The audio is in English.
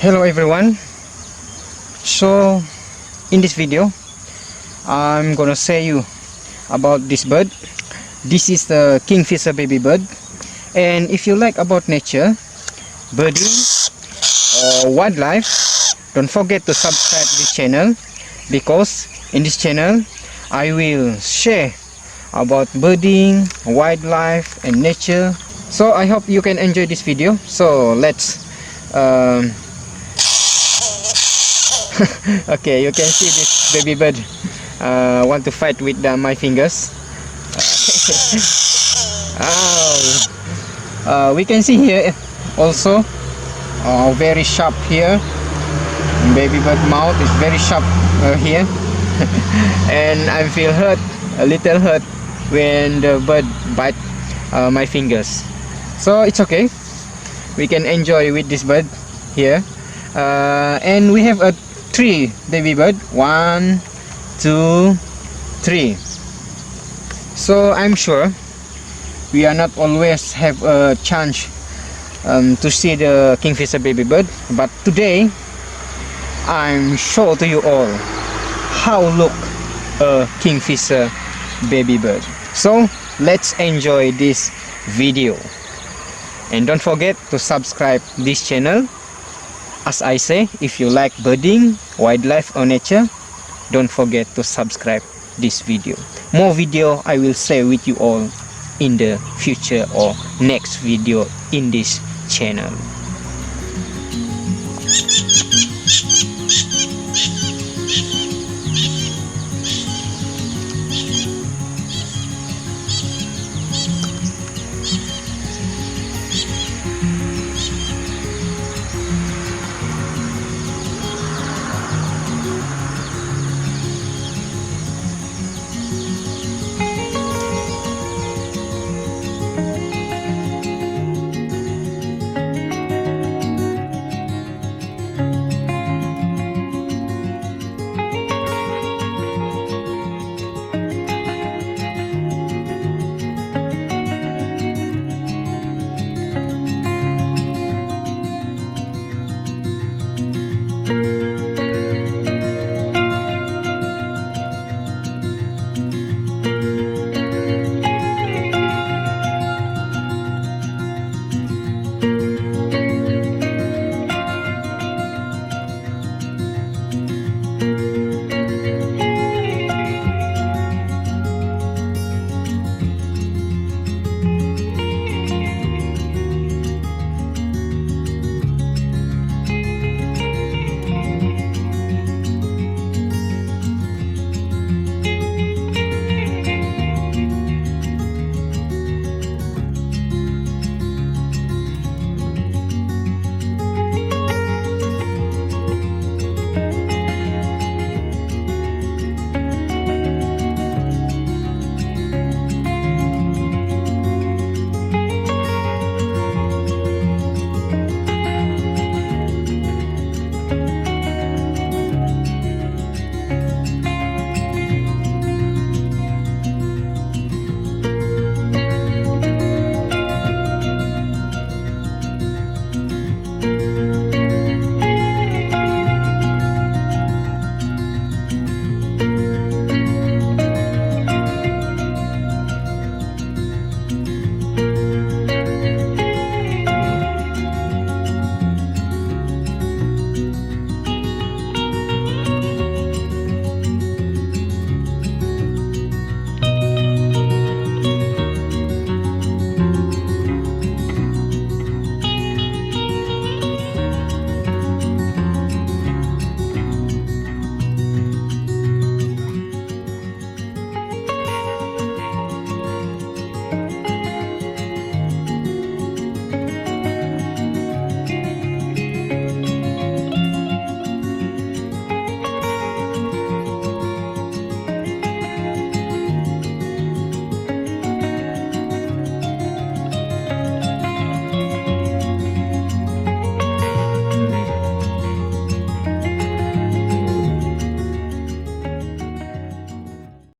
Hello everyone. So in this video I'm gonna say you about this bird. This is the kingfisher baby bird, and if you like about nature, birding or wildlife, don't forget to subscribe this channel, because in this channel I will share about birding, wildlife and nature. So I hope you can enjoy this video. So let's okay, you can see this baby bird want to fight with my fingers. We can see here also very sharp here. Baby bird mouth is very sharp here. And I feel hurt, a little hurt, when the bird bite my fingers. So it's okay, we can enjoy with this bird here. And we have a 3 baby bird, 1, 2, 3. So I'm sure we are not always have a chance to see the kingfisher baby bird, but today I'm show to you all how look a kingfisher baby bird. So let's enjoy this video, and don't forget to subscribe this channel. As I say, if you like birding, wildlife or nature, don't forget to subscribe this video. More video I will share with you all in the future or next video in this channel.